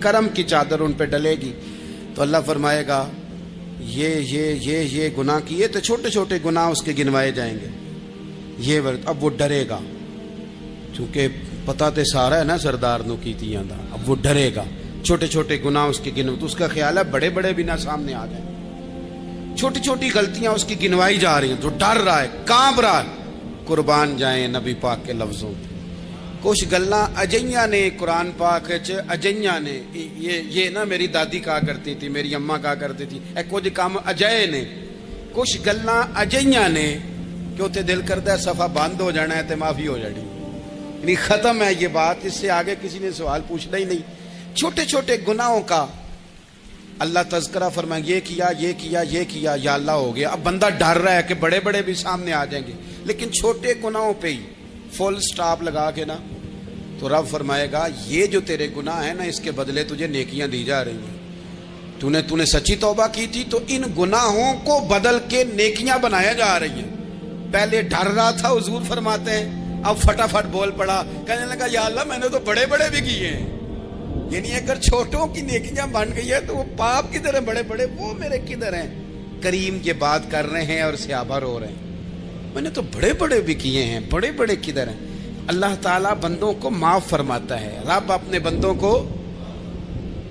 کرم کی چادر ان پہ ڈلے گی، تو اللہ فرمائے گا یہ گناہ کیے تو چھوٹے چھوٹے گناہ اس کے گنوائے جائیں گے، یہ اب وہ ڈرے گا، چونکہ پتہ تے سارا ہے نا سردار نو کیتیاں دا، اب وہ ڈرے گا، چھوٹے چھوٹے گناہ اس کے گنو، تو اس کا خیال ہے بڑے بڑے بھی نہ سامنے آ جائیں، چھوٹی چھوٹی غلطیاں اس کی گنوائی جا رہی ہیں، تو ڈر رہا ہے، کانپ رہا ہے۔ قربان جائیں نبی پاک کے لفظوں پہ، کچھ گلاں اجیاں نے قرآن پاک اجیاں نے، یہ نا میری دادی کہا کرتی تھی، میری اماں کہا کرتی تھی، اے کچھ کام اجائے نے، کچھ گلاں اجیاں نے کہ اتنے دل کرتا ہے صفحہ بند ہو جانا ہے تو معافی ہو جانی، یعنی ختم ہے یہ بات، اس سے آگے کسی نے سوال پوچھنا ہی نہیں۔ چھوٹے چھوٹے گناہوں کا اللہ تذکرہ فرمائیں، یہ کیا یا اللہ ہو گیا، اب بندہ ڈر رہا ہے کہ بڑے بڑے بھی سامنے آ جائیں گے، لیکن چھوٹے گناہوں پہ ہی فل سٹاپ لگا کے نا، تو رب فرمائے گا یہ جو تیرے گناہ ہیں نا اس کے بدلے تجھے نیکیاں دی جا رہی ہیں، تو نے سچی توبہ کی تھی تو ان گناہوں کو بدل کے نیکیاں بنایا جا رہی ہیں۔ پہلے ڈر رہا تھا، حضور فرماتے ہیں، اب فٹافٹ بول پڑا، کہنے لگا یا اللہ میں نے تو بڑے بڑے بھی کیے ہیں، یعنی اگر چھوٹوں کی نیکیاں بن گئی ہے تو وہ پاپ کدھر ہیں، بڑے بڑے وہ میرے کدھر ہیں۔ کریم یہ بات کر رہے ہیں اور صحابہ رو رہے ہیں، میں نے تو بڑے بڑے بھی کیے ہیں، بڑے بڑے کدھر ہیں۔ اللہ تعالیٰ بندوں کو معاف فرماتا ہے، رب اپنے بندوں کو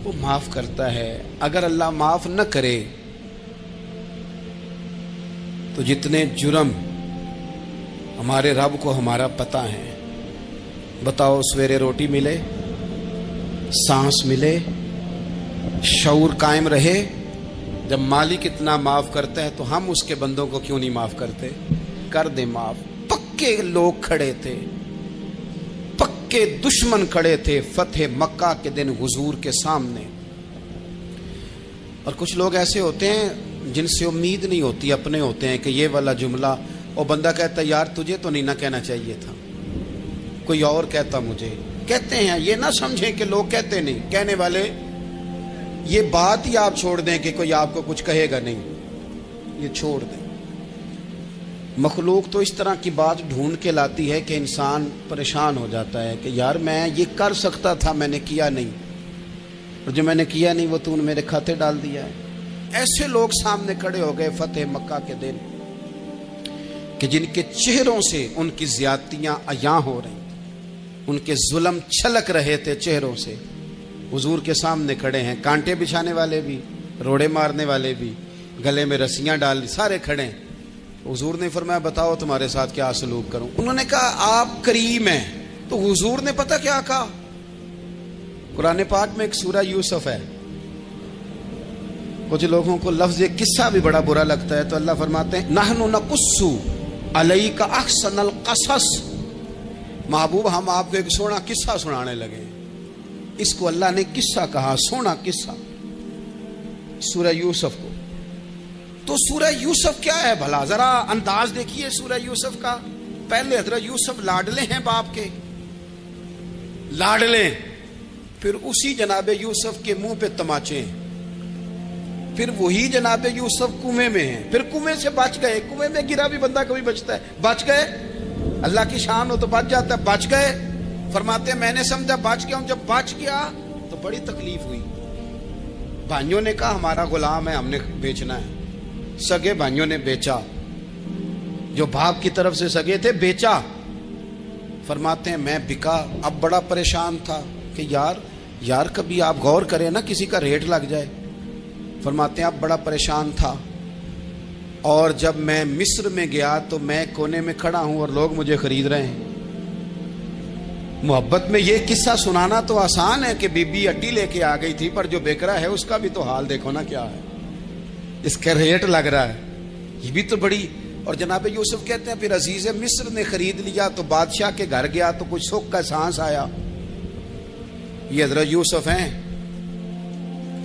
وہ معاف کرتا ہے۔ اگر اللہ معاف نہ کرے تو جتنے جرم ہمارے رب کو ہمارا پتہ ہے، بتاؤ سویرے روٹی ملے، سانس ملے، شعور قائم رہے، جب مالک اتنا معاف کرتا ہے تو ہم اس کے بندوں کو کیوں نہیں معاف کرتے؟ کر دے معاف۔ پکے لوگ کھڑے تھے، پکے دشمن کھڑے تھے فتح مکہ کے دن حضور کے سامنے، اور کچھ لوگ ایسے ہوتے ہیں جن سے امید نہیں ہوتی، اپنے ہوتے ہیں کہ یہ والا جملہ، اور بندہ کہتا ہے یار تجھے تو نہیں نہ کہنا چاہیے تھا، کوئی اور کہتا مجھے، کہتے ہیں، یہ نہ سمجھیں کہ لوگ کہتے نہیں، کہنے والے، یہ بات ہی آپ چھوڑ دیں کہ کوئی آپ کو کچھ کہے گا نہیں، یہ چھوڑ دیں۔ مخلوق تو اس طرح کی بات ڈھونڈ کے لاتی ہے کہ انسان پریشان ہو جاتا ہے کہ یار میں یہ کر سکتا تھا، میں نے کیا نہیں، اور جو میں نے کیا نہیں وہ تو نے میرے کھاتے ڈال دیا ہے۔ ایسے لوگ سامنے کھڑے ہو گئے فتح مکہ کے دن کہ جن کے چہروں سے ان کی زیادتیاں عیاں ہو رہی، ان کے ظلم چھلک رہے تھے چہروں سے، حضور کے سامنے کھڑے ہیں، کانٹے بچھانے والے بھی، روڑے مارنے والے بھی، گلے میں رسیاں ڈال، سارے کھڑے ہیں۔ حضور نے فرمایا بتاؤ تمہارے ساتھ کیا سلوک کروں؟ انہوں نے کہا آپ کریم ہیں، تو حضور نے پتہ کیا کہا؟ قرآن پاک میں ایک سورہ یوسف ہے، کچھ لوگوں کو لفظ قصہ بھی بڑا برا لگتا ہے، تو اللہ فرماتے ہیں نحن نقص علیک احسن القصص، محبوب ہم آپ کو ایک سونا قصہ سنانے لگے، اس کو اللہ نے قصہ کہا، سونا قصہ، سورہ یوسف کو۔ تو سورہ یوسف کیا ہے بھلا؟ ذرا انداز دیکھیے سورہ یوسف کا۔ پہلے حضرت یوسف لاڈلے ہیں باپ کے، لاڈلے، پھر اسی جناب یوسف کے منہ پہ تماچے ہیں، پھر وہی جناب یوسف کنویں میں ہیں، پھر کنویں سے بچ گئے، کنویں میں گرا بھی بندہ کبھی بچتا ہے، بچ گئے، اللہ کی شان ہو تو بچ جاتا ہے، بچ گئے، فرماتے ہیں میں نے سمجھا بچ گیا ہوں، جب بچ گیا تو بڑی تکلیف ہوئی، بھائیوں نے کہا ہمارا غلام ہے، ہم نے بیچنا ہے، سگے بھائیوں نے بیچا، جو باپ کی طرف سے سگے تھے بیچا، فرماتے ہیں میں بکا، اب بڑا پریشان تھا کہ یار کبھی آپ غور کریں نا کسی کا ریٹ لگ جائے، فرماتے ہیں اب بڑا پریشان تھا، اور جب میں مصر میں گیا تو میں کونے میں کھڑا ہوں اور لوگ مجھے خرید رہے ہیں۔ محبت میں یہ قصہ سنانا تو آسان ہے کہ بی بی اڈی لے کے آ گئی تھی، پر جو بیکرا ہے اس کا بھی تو حال دیکھو نا کیا ہے، اس کا ریٹ لگ رہا ہے، یہ بھی تو بڑی۔ اور جناب یوسف کہتے ہیں پھر عزیز مصر نے خرید لیا تو بادشاہ کے گھر گیا تو کچھ سکھ کا سانس آیا، یہ حضرت یوسف ہیں،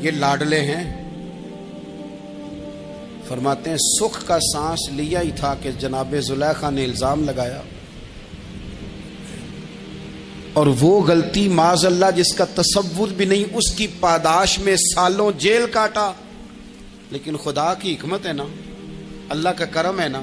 یہ لاڈلے ہیں، فرماتے ہیں سکھ کا سانس لیا ہی تھا کہ جناب زلیخا نے الزام لگایا، اور وہ غلطی معاذ اللہ جس کا تصور بھی نہیں، اس کی پاداش میں سالوں جیل کاٹا، لیکن خدا کی حکمت ہے نا، اللہ کا کرم ہے نا،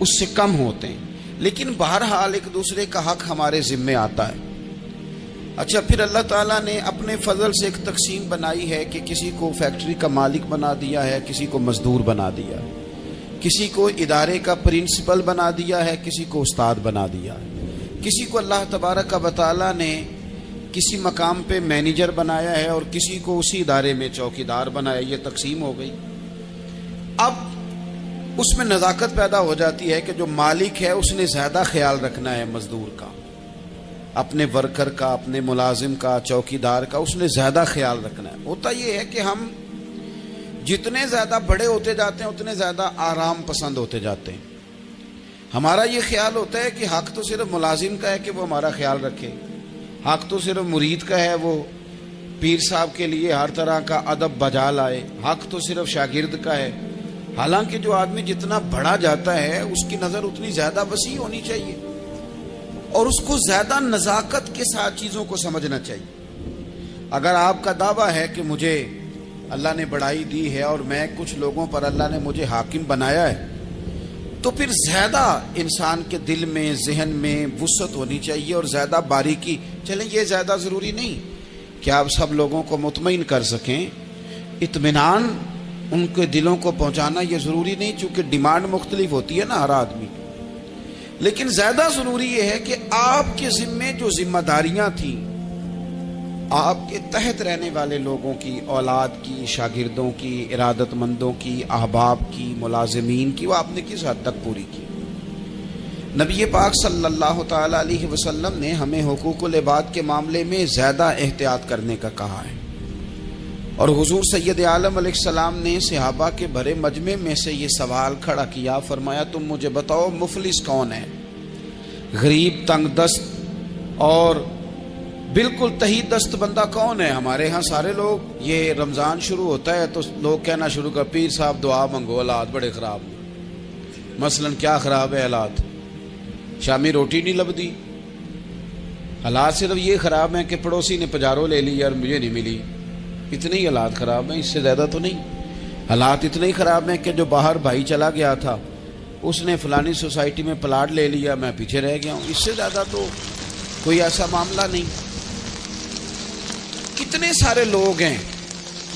اس سے کم ہوتے ہیں، لیکن بہرحال ایک دوسرے کا حق ہمارے ذمے آتا ہے۔ اچھا، پھر اللہ تعالیٰ نے اپنے فضل سے ایک تقسیم بنائی ہے کہ کسی کو فیکٹری کا مالک بنا دیا ہے، کسی کو مزدور بنا دیا ہے، کسی کو ادارے کا پرنسپل بنا دیا ہے، کسی کو استاد بنا دیا ہے، کسی کو اللہ تبارک و تعالیٰ نے کسی مقام پہ مینیجر بنایا ہے اور کسی کو اسی ادارے میں چوکیدار بنایا۔ یہ تقسیم ہو گئی۔ اب اس میں نزاکت پیدا ہو جاتی ہے کہ جو مالک ہے اس نے زیادہ خیال رکھنا ہے مزدور کا، اپنے ورکر کا، اپنے ملازم کا، چوکیدار کا، اس نے زیادہ خیال رکھنا ہے۔ ہوتا یہ ہے کہ ہم جتنے زیادہ بڑے ہوتے جاتے ہیں اتنے زیادہ آرام پسند ہوتے جاتے ہیں۔ ہمارا یہ خیال ہوتا ہے کہ حق تو صرف ملازم کا ہے کہ وہ ہمارا خیال رکھے، حق تو صرف مرید کا ہے وہ پیر صاحب کے لیے ہر طرح کا ادب بجا لائے، حق تو صرف شاگرد کا ہے۔ حالانکہ جو آدمی جتنا بڑا جاتا ہے اس کی نظر اتنی زیادہ وسیع ہونی چاہیے اور اس کو زیادہ نزاکت کے ساتھ چیزوں کو سمجھنا چاہیے۔ اگر آپ کا دعویٰ ہے کہ مجھے اللہ نے بڑائی دی ہے اور میں کچھ لوگوں پر اللہ نے مجھے حاکم بنایا ہے، تو پھر زیادہ انسان کے دل میں، ذہن میں وسعت ہونی چاہیے اور زیادہ باریکی۔ چلیں، یہ زیادہ ضروری نہیں کہ آپ سب لوگوں کو مطمئن کر سکیں، اطمینان ان کے دلوں کو پہنچانا یہ ضروری نہیں، چونکہ ڈیمانڈ مختلف ہوتی ہے نا ہر آدمی، لیکن زیادہ ضروری یہ ہے کہ آپ کے ذمے جو ذمہ داریاں تھیں، آپ کے تحت رہنے والے لوگوں کی، اولاد کی، شاگردوں کی، ارادت مندوں کی، احباب کی، ملازمین کی، وہ آپ نے کس حد تک پوری کی۔ نبی پاک صلی اللہ تعالی علیہ وسلم نے ہمیں حقوق العباد کے معاملے میں زیادہ احتیاط کرنے کا کہا ہے، اور حضور سید عالم علیہ السلام نے صحابہ کے بھرے مجمع میں سے یہ سوال کھڑا کیا، فرمایا تم مجھے بتاؤ مفلس کون ہے؟ غریب، تنگ دست اور بالکل تہی دست بندہ کون ہے؟ ہمارے ہاں سارے لوگ، یہ رمضان شروع ہوتا ہے تو لوگ کہنا شروع کر، پیر صاحب دعا منگو، حالات بڑے خراب ہیں۔ مثلا کیا خراب ہے حالات؟ شامی روٹی نہیں لبدی، حالات صرف یہ خراب ہیں کہ پڑوسی نے پجارو لے لی اور مجھے نہیں ملی، اتنے ہی حالات خراب ہیں، اس سے زیادہ تو نہیں۔ حالات اتنے ہی خراب ہیں کہ جو باہر بھائی چلا گیا تھا اس نے فلانی سوسائٹی میں پلاٹ لے لیا، میں پیچھے رہ گیا ہوں، اس سے زیادہ تو کوئی ایسا معاملہ نہیں۔ کتنے سارے لوگ ہیں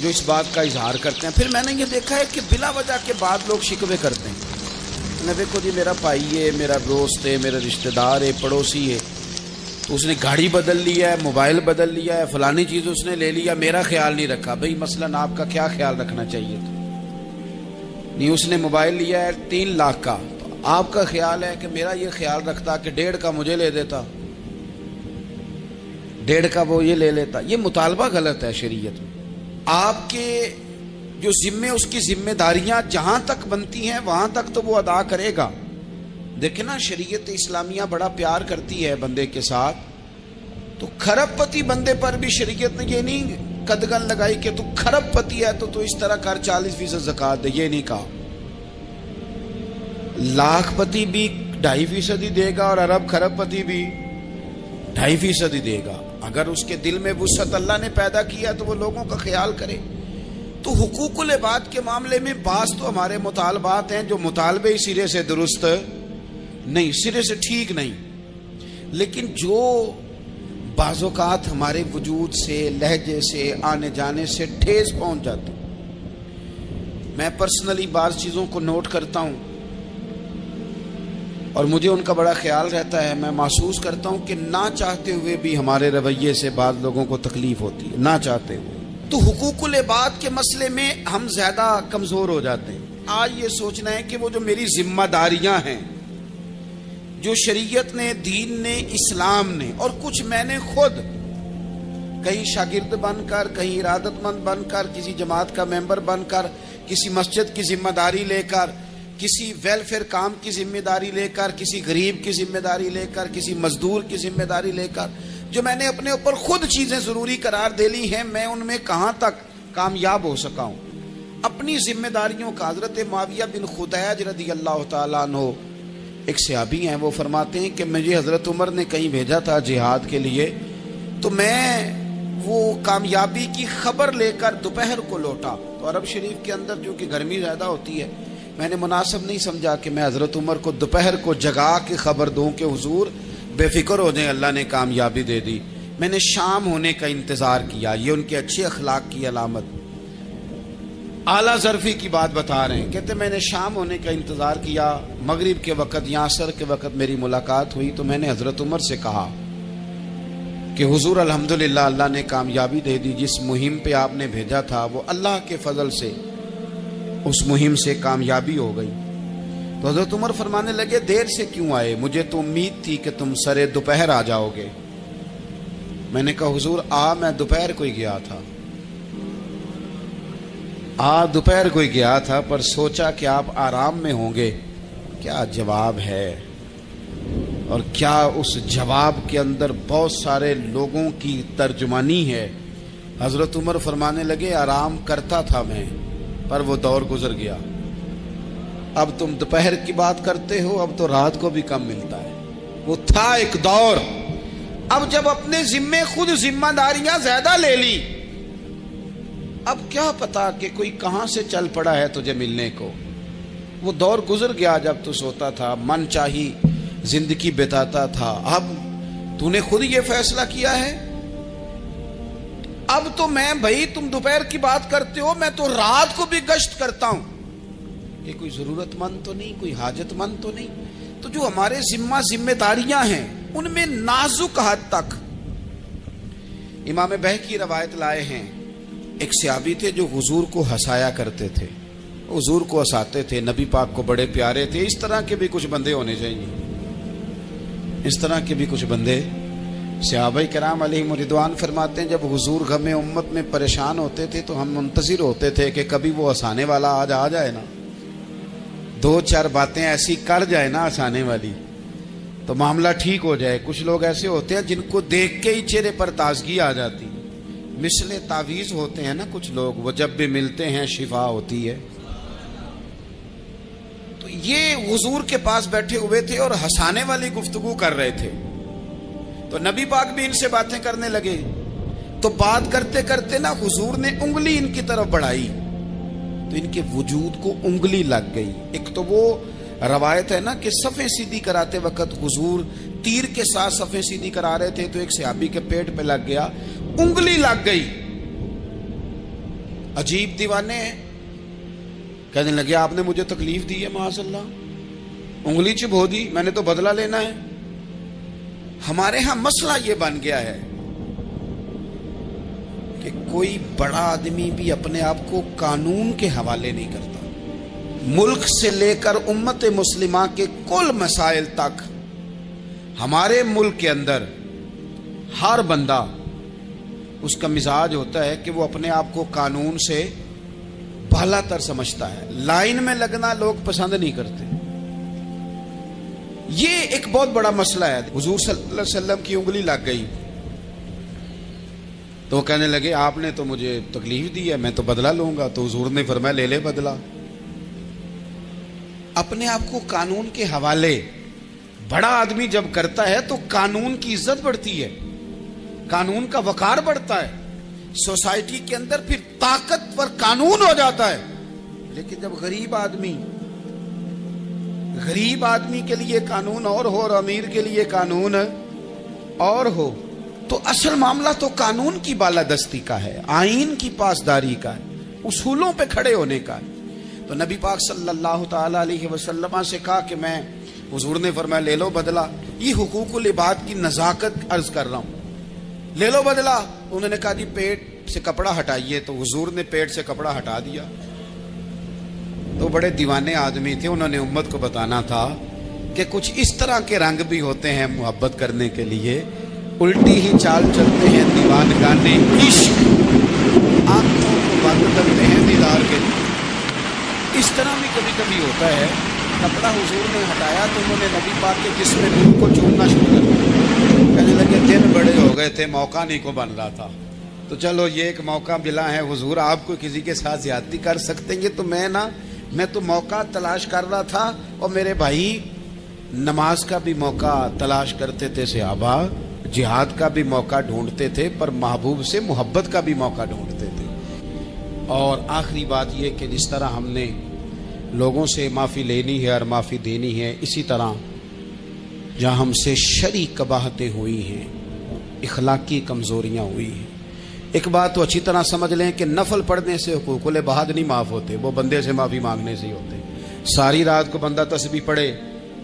جو اس بات کا اظہار کرتے ہیں۔ پھر میں نے یہ دیکھا ہے کہ بلا وجہ کے بعد لوگ شکوے کرتے ہیں، میں دیکھو جی میرا بھائی ہے، میرا دوست ہے، میرا رشتہ دار ہے، پڑوسی ہے، تو اس نے گاڑی بدل لیا ہے، موبائل بدل لیا ہے، فلانی چیز اس نے لے لیا، میرا خیال نہیں رکھا۔ بھئی مثلا آپ کا کیا خیال رکھنا چاہیے تھا؟ نہیں، اس نے موبائل لیا ہے 3 لاکھ کا، تو آپ کا خیال ہے کہ میرا یہ خیال رکھتا کہ 1.5 کا مجھے لے دیتا، 1.5 کا وہ یہ لے لیتا۔ یہ مطالبہ غلط ہے شریعت میں۔ آپ کے جو ذمے، اس کی ذمہ داریاں جہاں تک بنتی ہیں وہاں تک تو وہ ادا کرے گا۔ دیکھیں نا، شریعت اسلامیہ بڑا پیار کرتی ہے بندے کے ساتھ، تو کھرب پتی بندے پر بھی شریعت نے یہ نہیں قدغن لگائی کہ تو کھرب پتی ہے تو اس طرح کر 40% زکوٰۃ دے، یہ نہیں کہا۔ لاکھ پتی بھی 2.5% ہی دے گا اور ارب کھرب پتی بھی 2.5% ہی دے گا۔ اگر اس کے دل میں وسعت اللہ نے پیدا کیا تو وہ لوگوں کا خیال کرے۔ تو حقوق العباد کے معاملے میں بعض تو ہمارے مطالبات ہیں جو مطالبے سرے سے درست نہیں، سرے سے ٹھیک نہیں، لیکن جو بعض اوقات ہمارے وجود سے، لہجے سے، آنے جانے سے ٹھیس پہنچ جاتا، میں پرسنلی بعض چیزوں کو نوٹ کرتا ہوں اور مجھے ان کا بڑا خیال رہتا ہے۔ میں محسوس کرتا ہوں کہ نہ چاہتے ہوئے بھی ہمارے رویے سے بعض لوگوں کو تکلیف ہوتی ہے، نہ چاہتے ہوئے۔ تو حقوق العباد کے مسئلے میں ہم زیادہ کمزور ہو جاتے ہیں۔ آج یہ سوچنا ہے کہ وہ جو میری ذمہ داریاں ہیں، جو شریعت نے، دین نے، اسلام نے، اور کچھ میں نے خود کہیں شاگرد بن کر، کہیں ارادت مند بن کر، کسی جماعت کا ممبر بن کر، کسی مسجد کی ذمہ داری لے کر، کسی ویلفیئر کام کی ذمہ داری لے کر، کسی غریب کی ذمہ داری لے کر، کسی مزدور کی ذمہ داری لے کر، جو میں نے اپنے اوپر خود چیزیں ضروری قرار دے لی ہیں، میں ان میں کہاں تک کامیاب ہو سکا ہوں اپنی ذمہ داریوں کا۔ حضرت معاویہ بن خدیج رضی اللہ تعالیٰ عنہ ایک صحابی ہیں، وہ فرماتے ہیں کہ مجھے حضرت عمر نے کہیں بھیجا تھا جہاد کے لیے، تو میں وہ کامیابی کی خبر لے کر دوپہر کو لوٹا، تو عرب شریف کے اندر جو کہ گرمی زیادہ ہوتی ہے، میں نے مناسب نہیں سمجھا کہ میں حضرت عمر کو دوپہر کو جگا کے خبر دوں کہ حضور بے فکر ہو جائیں، اللہ نے کامیابی دے دی۔ میں نے شام ہونے کا انتظار کیا، یہ ان کے اچھے اخلاق کی علامت۔ اعلیٰ ظرفی کی بات بتا رہے ہیں، کہتے میں نے شام ہونے کا انتظار کیا، مغرب کے وقت یا عصر کے وقت میری ملاقات ہوئی تو میں نے حضرت عمر سے کہا کہ حضور الحمدللہ اللہ نے کامیابی دے دی، جس مہم پہ آپ نے بھیجا تھا وہ اللہ کے فضل سے اس مہم سے کامیابی ہو گئی۔ تو حضرت عمر فرمانے لگے دیر سے کیوں آئے؟ مجھے تو امید تھی کہ تم سرے دوپہر آ جاؤ گے۔ میں نے کہا حضور میں دوپہر کو ہی گیا تھا، دوپہر کو ہی گیا تھا، پر سوچا کہ آپ آرام میں ہوں گے۔ کیا جواب ہے، اور کیا اس جواب کے اندر بہت سارے لوگوں کی ترجمانی ہے۔ حضرت عمر فرمانے لگے آرام کرتا تھا میں، پر وہ دور گزر گیا۔ اب تم دوپہر کی بات کرتے ہو، اب تو رات کو بھی کم ملتا ہے۔ وہ تھا ایک دور، اب جب اپنے ذمے خود ذمہ داریاں زیادہ لے لی، اب کیا پتا کہ کوئی کہاں سے چل پڑا ہے تجھے ملنے کو۔ وہ دور گزر گیا جب تو سوتا تھا، من چاہی زندگی بتاتا تھا۔ اب تو نے خود یہ فیصلہ کیا ہے، اب تو میں بھائی تم دوپہر کی بات کرتے ہو، میں تو رات کو بھی گشت کرتا ہوں۔ یہ کوئی ضرورت مند تو نہیں، کوئی حاجت مند تو نہیں۔ تو جو ہمارے ذمہ داریاں ہیں ان میں نازک حد تک، امام بہقی روایت لائے ہیں، ایک صحابی تھے جو حضور کو ہنسایا کرتے تھے، حضور کو ہنساتے تھے، نبی پاک کو بڑے پیارے تھے۔ اس طرح کے بھی کچھ بندے ہونے چاہیے، اس طرح کے بھی کچھ بندے۔ صحابہ کرام علیہم رضوان فرماتے ہیں جب حضور غم امت میں پریشان ہوتے تھے تو ہم منتظر ہوتے تھے کہ کبھی وہ ہنسانے والا آج آ جائے نا، دو چار باتیں ایسی کر جائے نا ہنسانے والی، تو معاملہ ٹھیک ہو جائے۔ کچھ لوگ ایسے ہوتے ہیں جن کو دیکھ کے ہی چہرے پر تازگی آ جاتی، مثل تعویذ ہوتے ہیں نا کچھ لوگ، وہ جب بھی ملتے ہیں شفا ہوتی ہے۔ تو یہ حضور کے پاس بیٹھے ہوئے تھے اور ہنسانے والی گفتگو کر رہے تھے، تو نبی پاک بھی ان سے باتیں کرنے لگے۔ تو بات کرتے کرتے نا حضور نے انگلی ان کی طرف بڑھائی تو ان کے وجود کو انگلی لگ گئی۔ ایک تو وہ روایت ہے نا کہ صفیں سیدھی کراتے وقت حضور تیر کے ساتھ صفیں سیدھی کرا رہے تھے تو ایک صحابی کے پیٹ پہ لگ گیا، انگلی لگ گئی۔ عجیب دیوانے ہیں، کہنے لگے آپ نے مجھے تکلیف دی ہے، معاذ اللہ انگلی چبھو دی، میں نے تو بدلہ لینا ہے۔ ہمارے ہاں مسئلہ یہ بن گیا ہے کہ کوئی بڑا آدمی بھی اپنے آپ کو قانون کے حوالے نہیں کرتا۔ ملک سے لے کر امت مسلمہ کے کل مسائل تک ہمارے ملک کے اندر ہر بندہ، اس کا مزاج ہوتا ہے کہ وہ اپنے آپ کو قانون سے بالا تر سمجھتا ہے۔ لائن میں لگنا لوگ پسند نہیں کرتے۔ یہ ایک بہت بڑا مسئلہ ہے۔ حضور صلی اللہ علیہ وسلم کی انگلی لگ گئی تو وہ کہنے لگے آپ نے تو مجھے تکلیف دی ہے، میں تو بدلہ لوں گا۔ تو حضور نے فرمایا لے لے بدلہ۔ اپنے آپ کو قانون کے حوالے بڑا آدمی جب کرتا ہے تو قانون کی عزت بڑھتی ہے، قانون کا وقار بڑھتا ہے، سوسائٹی کے اندر پھر طاقتور قانون ہو جاتا ہے۔ لیکن جب غریب آدمی کے لیے قانون اور ہو اور امیر کے لیے قانون اور ہو، تو اصل معاملہ تو قانون کی بالادستی کا ہے، آئین کی پاسداری کا ہے، اصولوں پہ کھڑے ہونے کا ہے۔ تو نبی پاک صلی اللہ تعالی علیہ وسلم سے کہا کہ میں، حضور نے فرمایا لے لو بدلہ۔ یہ حقوق العباد کی نزاکت عرض کر رہا ہوں، لے لو بدلہ۔ انہوں نے کہا جی پیٹ سے کپڑا ہٹائیے، تو حضور نے پیٹ سے کپڑا ہٹا دیا۔ تو بڑے دیوانے آدمی تھے، انہوں نے امت کو بتانا تھا کہ کچھ اس طرح کے رنگ بھی ہوتے ہیں محبت کرنے کے لیے، الٹی ہی چال چلتے ہیں دیوان گانے عشق، آنکھوں کو بند کرتے ہیں دیدار کے لیے۔ اس طرح بھی کبھی کبھی ہوتا ہے۔ کپڑا حضور نے ہٹایا تو انہوں نے نبی پاک کے جسم نور کو چومنا شروع کر دیا، کہنے لگے دن بڑے ہو گئے تھے، موقع نہیں کو بن رہا تھا، تو چلو یہ ایک موقع ملا ہے، حضور آپ کو کسی کے ساتھ زیادتی کر سکتے ہیں تو میں تو موقع تلاش کر رہا تھا۔ اور میرے بھائی نماز کا بھی موقع تلاش کرتے تھے صحابہ، جہاد کا بھی موقع ڈھونڈتے تھے، پر محبوب سے محبت کا بھی موقع ڈھونڈتے تھے۔ اور آخری بات یہ کہ جس طرح ہم نے لوگوں سے معافی لینی ہے اور معافی دینی ہے. اسی طرح جہاں ہم سے شرعی قباحتیں ہوئی ہیں، اخلاقی کمزوریاں ہوئی ہیں، ایک بات تو اچھی طرح سمجھ لیں کہ نفل پڑھنے سے حقوق العباد نہیں معاف ہوتے، وہ بندے سے معافی مانگنے سے ہی ہوتے. ساری رات کو بندہ تسبیح پڑھے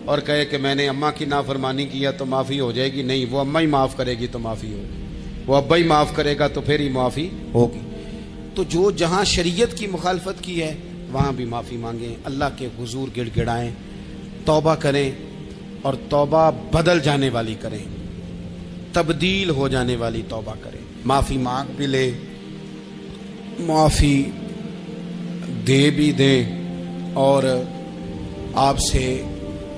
اور کہے کہ میں نے اماں کی نافرمانی کیا تو معافی ہو جائے گی، نہیں، وہ اماں ہی معاف کرے گی تو معافی ہوگی، وہ ابا ہی معاف کرے گا تو پھر ہی معافی ہوگی. تو جو جہاں شریعت کی مخالفت کی ہے وہاں بھی معافی مانگیں، اللہ کے حضور گڑ گڑائیں، توبہ کریں، اور توبہ بدل جانے والی کریں، تبدیل ہو جانے والی توبہ کریں. معافی مانگ بھی لے، معافی دے بھی دے. اور آپ سے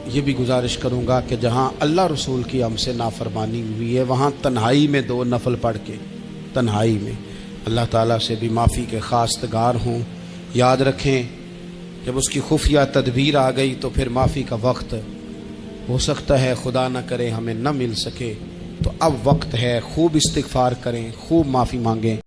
یہ بھی گزارش کروں گا کہ جہاں اللہ رسول کی ہم سے نافرمانی ہوئی ہے وہاں تنہائی میں 2 نفل پڑھ کے تنہائی میں اللہ تعالیٰ سے بھی معافی کے خواستگار ہوں. یاد رکھیں جب اس کی خفیہ تدبیر آ گئی تو پھر معافی کا وقت ہو سکتا ہے خدا نہ کرے ہمیں نہ مل سکے، تو اب وقت ہے، خوب استغفار کریں، خوب معافی مانگیں.